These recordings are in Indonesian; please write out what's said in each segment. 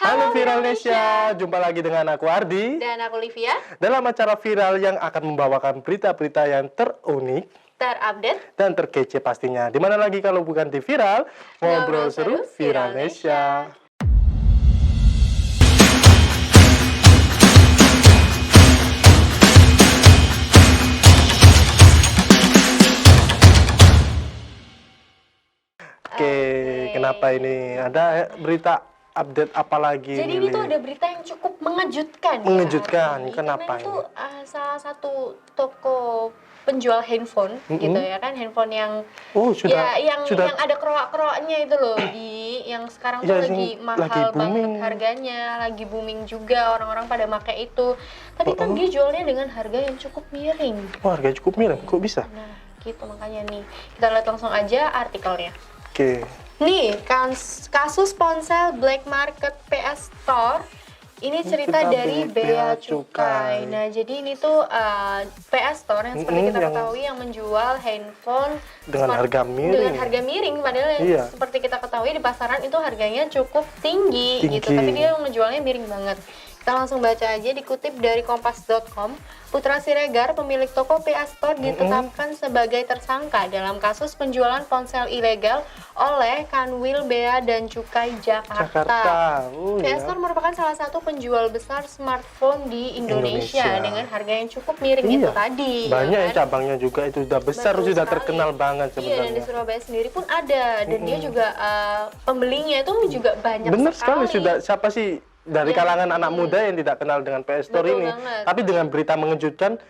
Halo Viralnesia, jumpa lagi dengan aku Ardi Dan aku Livia, dalam acara viral yang akan membawakan berita-berita yang terunik, terupdate, dan terkece pastinya. Dimana lagi kalau bukan di Viral, ngobrol seru Viralnesia. Oke, kenapa ini? Ada berita update apa lagi? Jadi ini tuh ada berita yang cukup mengejutkan. Mengejutkan, ya, kenapa karena itu ini? salah satu toko penjual handphone, gitu ya kan, handphone yang yang ada kerok-keroknya itu loh, yang sekarang tuh lagi mahal banget harganya, lagi booming juga, orang-orang pada pakai itu. Tapi kan dia jualnya dengan harga yang cukup miring. Oh, harga cukup miring, kok bisa? Nah, gitu makanya nih. Kita lihat langsung aja artikelnya. Oke. Nih, kasus ponsel black market PS Store. Ini cerita dari Bea Cukai. Nah, jadi ini tuh PS Store yang seperti kita ketahui yang menjual handphone dengan harga miring. Padahal yang seperti kita ketahui di pasaran itu harganya cukup tinggi. Gitu. Tapi dia ngejualnya miring banget. Kita langsung baca aja, dikutip dari kompas.com. Putra Siregar, pemilik toko PS Store, ditetapkan sebagai tersangka dalam kasus penjualan ponsel ilegal oleh Kanwil Bea dan Cukai Jakarta. PS Store merupakan salah satu penjual besar smartphone di Indonesia dengan harga yang cukup miring itu tadi. Banyak ya cabangnya juga, itu sudah besar, sudah terkenal banget sebenarnya. Iya, dan di Surabaya sendiri pun ada, dan dia juga pembelinya itu juga banyak sekali. Benar sekali, siapa sih dari kalangan anak muda yang tidak kenal dengan PS Store ini. Banget. Tapi dengan berita mengejutkan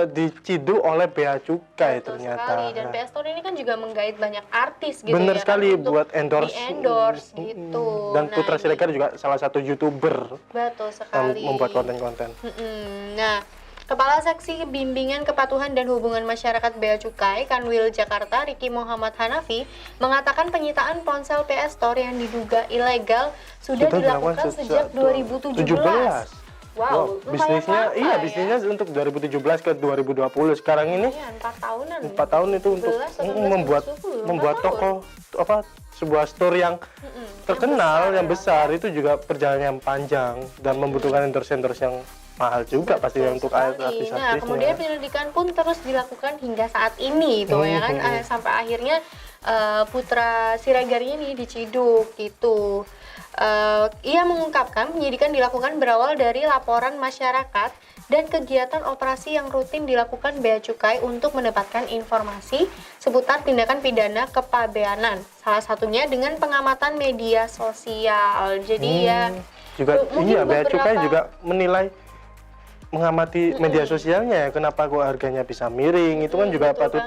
diciduk oleh Bea Cukai ternyata. Dan PS Store ini kan juga menggait banyak artis gitu. Bener ya sekali kan, buat endorse gitu. Dan Putra Siregar juga salah satu YouTuber. Betul sekali. Yang membuat konten-konten. Nah, Kepala Seksi Bimbingan Kepatuhan dan Hubungan Masyarakat Bea Cukai Kanwil Jakarta, Riki Muhammad Hanafi, mengatakan penyitaan ponsel PS Store yang diduga ilegal sudah dilakukan sejak 2017. Wow, bisnisnya bisnisnya untuk 2017 ke 2020 sekarang ini. Iya, 4 tahunan. 4 tahun itu untuk membuat toko sebuah store yang terkenal, yang besar itu juga perjalanan yang panjang dan membutuhkan endorse yang mahal juga pasti untuk artis-artisnya. Nah, kemudian penyelidikan pun terus dilakukan hingga saat ini ya kan, sampai akhirnya Putra Siregar ini diciduk gitu. Ia mengungkapkan penyidikan dilakukan berawal dari laporan masyarakat dan kegiatan operasi yang rutin dilakukan Bea Cukai untuk mendapatkan informasi seputar tindakan pidana kepabeanan. Salah satunya dengan pengamatan media sosial. Jadi Bea Cukai juga mengamati media sosialnya, kenapa kok harganya bisa miring, itu kan juga patut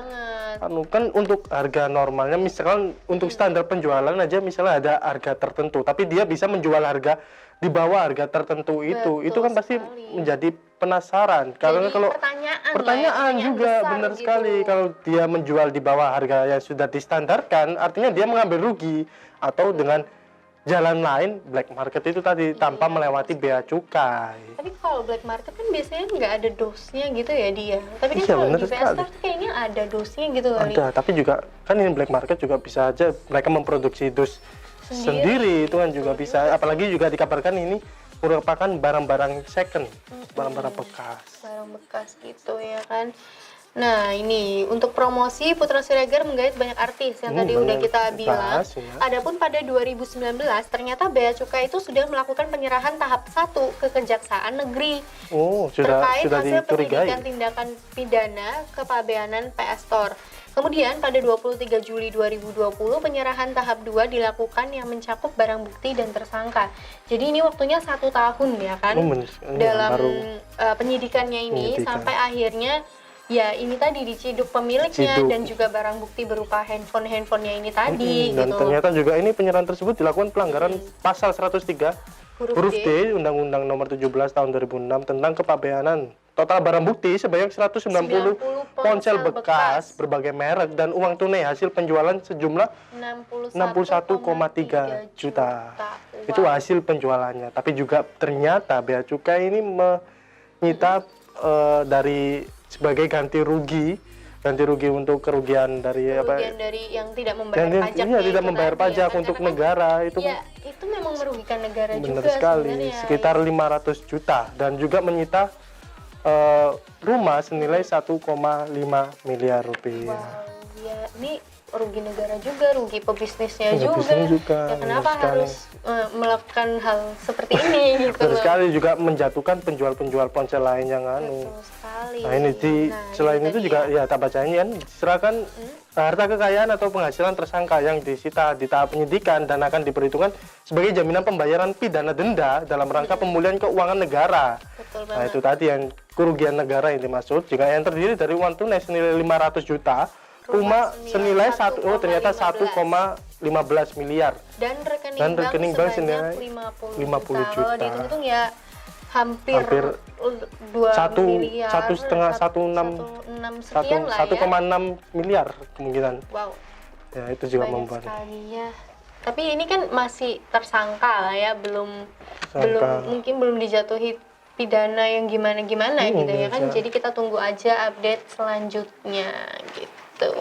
kan untuk harga normalnya, misalkan untuk standar penjualan aja misalnya ada harga tertentu, tapi dia bisa menjual harga di bawah harga tertentu itu kan pasti menjadi penasaran. Karena kalau pertanyaan juga benar sekali, kalau dia menjual di bawah harga yang sudah distandarkan, artinya dia mengambil rugi, atau dengan jalan lain black market itu tadi tanpa melewati Bea Cukai. Tapi kalau black market kan biasanya nggak ada dosnya gitu ya dia. Tapi kan kalau di PS Store kayaknya ada dosnya gitu kali. Ada, tapi juga kan ini black market juga bisa aja mereka memproduksi dos sendiri itu kan juga bisa. Apalagi juga dikabarkan ini merupakan barang-barang second, barang-barang bekas. Barang bekas gitu ya kan. Nah, ini untuk promosi Putra Siregar menggait banyak artis yang tadi udah kita bilang. Adapun pada 2019 ternyata Bea Cukai itu sudah melakukan penyerahan tahap 1 ke Kejaksaan Negeri terkait hasil penyelidikan tindakan pidana kepabeanan PS Store. Kemudian pada 23 Juli 2020 penyerahan tahap 2 dilakukan yang mencakup barang bukti dan tersangka. Jadi ini waktunya 1 tahun ya kan dalam penyidikannya ini sampai akhirnya ini tadi diciduk pemiliknya dan juga barang bukti berupa handphonenya ini tadi. Dan ternyata juga ini penyerahan tersebut dilakukan pelanggaran pasal 103 huruf D Undang-Undang Nomor 17 Tahun 2006 tentang kepabeanan. Total barang bukti sebanyak 190 ponsel bekas berbagai merek dan uang tunai hasil penjualan sejumlah 61,3 juta. Itu hasil penjualannya. Tapi juga ternyata Bea Cukai ini menyita dari sebagai ganti rugi ganti rugi untuk kerugian dari kerugian dari yang tidak membayar yang pajak. iya, tidak membayar tadi, pajak kan? untuk Karena kan, negara itu ya itu memang merugikan negara benar juga sekali, sebenarnya. sekitar 500 juta dan juga menyita rumah senilai 1,5 miliar rupiah. Wow, ya ini rugi negara juga, rugi pebisnisnya Rugi juga. bisnis juga, Ya kenapa benar sekali. harus melakukan hal seperti ini gitu Benar loh. sekali, juga menjatuhkan penjual-penjual ponsel lain yang anu. Betul sekali. Nah ini selain ini itu tadi juga ya tak bacain kan diserahkan harta kekayaan atau penghasilan tersangka yang disita di tahap penyidikan dan akan diperhitungkan sebagai jaminan pembayaran pidana denda dalam rangka pemulihan keuangan negara. Betul Nah banget. itu tadi yang kerugian negara yang dimaksud, jika yang terdiri dari uang tunai senilai 500 juta, rumah senilai ternyata 1,15 miliar. Dan rekening bank senilai sebanyak 50 50 juta. Kalau juta. dihitung ya hampir Hampir 2 miliar, 1,5 sekian lah ya. 1,6 miliar kemungkinan. Wow, Ya itu juga banyak membuat sekali ya. Tapi ini kan masih tersangka lah ya, mungkin belum dijatuhi pidana yang gimana-gimana gitu ya kan. bisa. Jadi kita tunggu aja update selanjutnya gitu.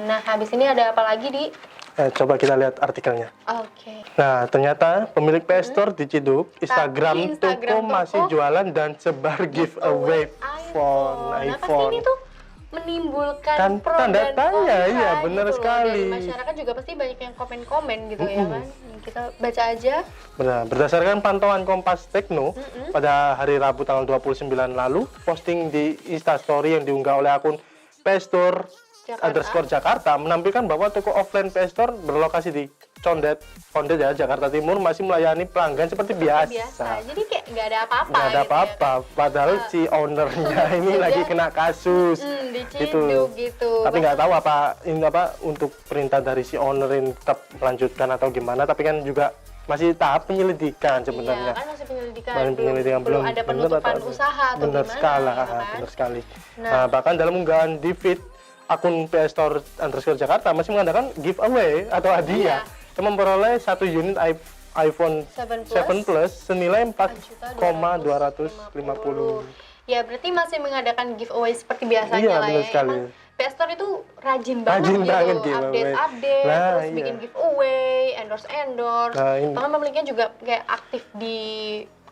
Nah, habis ini ada apa lagi di? coba kita lihat artikelnya. Oke. Nah, ternyata pemilik PS Store diciduk, Instagram Instagram toko masih toko jualan dan sebar giveaway phone Nah, pasti iPhone. ini tuh menimbulkan Kan pro tanda dan tanya, kontra iya, gitu bener loh. sekali. Dan masyarakat juga pasti banyak yang komen-komen gitu ya kan. Kita baca aja. Benar, berdasarkan pantauan Kompas Tekno, pada hari Rabu tanggal 29 lalu, posting di Instastory yang diunggah oleh akun PS Store _Jakarta menampilkan bahwa toko offline PS Store berlokasi di Condet ya, Jakarta Timur masih melayani pelanggan seperti biasa. Jadi kayak nggak ada apa-apa. Nggak ada gitu apa-apa, padahal si ownernya ini lagi kena kasus. Diciduk gitu. Tapi nggak tahu apa untuk perintah dari si owner ini tetap melanjutkan atau gimana. Tapi kan juga masih tahap penyelidikan sebenarnya. Iya, kan masih penyelidikan. Belum ada penutupan usaha atau benar gimana. sekali, gitu kan. benar sekali. Nah. Nah, bahkan dalam unggahan di feed akun PS Store Jakarta masih mengadakan giveaway atau hadiah yang memperoleh 1 unit iPhone 7 Plus senilai 4,250. Ya berarti masih mengadakan giveaway seperti biasanya Iya, lah benar ya. sekali. Emang PS Store itu rajin banget gitu, giveaway. update, Nah, terus iya. bikin giveaway, endorse. Nah, ini. Bahkan pemiliknya juga kayak aktif di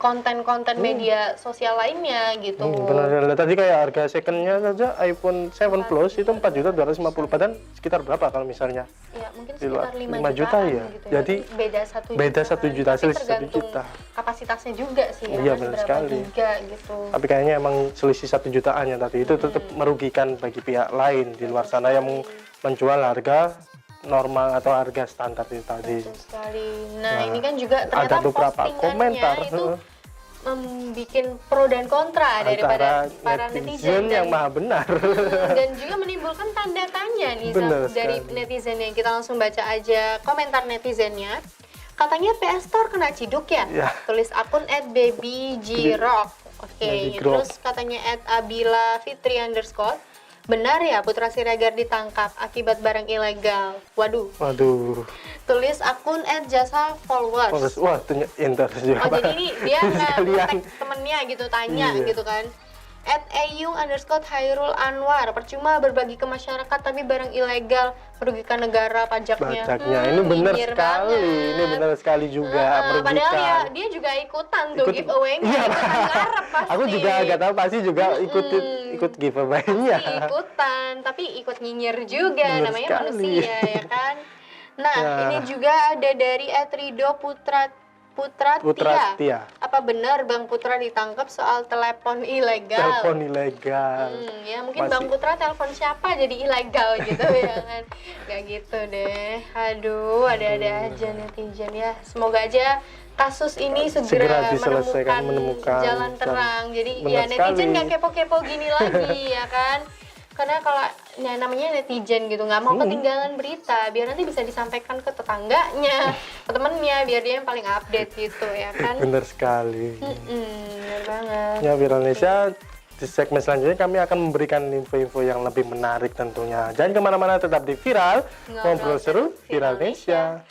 konten-konten media sosial lainnya gitu. Benar. Tadi kayak harga secondnya saja iPhone 7 Plus itu 4.250, padahal sekitar berapa kalau misalnya? Ya mungkin Di luar, sekitar 5 5 juta jutaan ya. gitu. Jadi beda 1 juta. selisih Tapi 1 tergantung juta. kapasitasnya juga sih ya. Iya, kan, benar berapa sekali. giga gitu. Tapi kayaknya emang selisih 1 jutaan ya tadi itu tetap merugikan bagi pihak lain di luar sana yang menjual harga normal atau harga standar itu tadi. Betul sekali. Nah, ini kan juga ternyata ada beberapa postingannya komentar itu membuat pro dan kontra daripada para netizen yang maha benar. dan juga menimbulkan tanda tanya nih Benar dari sekali. netizen yang kita langsung baca aja komentar netizennya. Katanya PS Store kena ciduk ya? Ya. Tulis akun @babygrock. Oke, Babygrock. terus katanya @abila_fitri_. Benar ya Putra Siregar ditangkap akibat barang ilegal. Waduh. Tulis akun @jasa_followers. Wah, ternyata juga. Oh, jadi ini dia Sekalian. nge-tag temennya gitu, tanya Iya. gitu kan. @eyung_hairul anwar. Percuma berbagi ke masyarakat tapi barang ilegal merugikan negara pajaknya. Ini benar nyinyir sekali. banget. Ini benar sekali juga merugikan. Padahal ya dia juga ikutan tuh giveaway-nya, Iya. ikutan ngarep pasti. Aku juga agak tahu pasti juga ikut giveaway-nya. Pasti ikutan, tapi ikut nyinyir juga, Benar namanya sekali. manusia ya kan. Nah, Ya. ini juga ada dari @rido Putra Tia. Apa benar Bang Putra ditangkap soal telepon ilegal? Telepon ilegal. Ya mungkin Bang Putra telepon siapa jadi ilegal gitu ya kan. Gak gitu deh. Aduh, ada-ada aja netizen ya. Semoga aja kasus ini segera menemukan jalan terang. Jadi ya netizen gak kepo-kepo gini lagi ya kan. Karena kalau ya, namanya netizen gitu nggak mau ketinggalan berita, biar nanti bisa disampaikan ke tetangganya, ke temennya, biar dia yang paling update gitu ya kan. Benar sekali. Bener banget. Ya, Viral Indonesia, di segmen selanjutnya kami akan memberikan info-info yang lebih menarik tentunya. Jangan kemana-mana, tetap di Viral, ngobrol seru Viral Indonesia.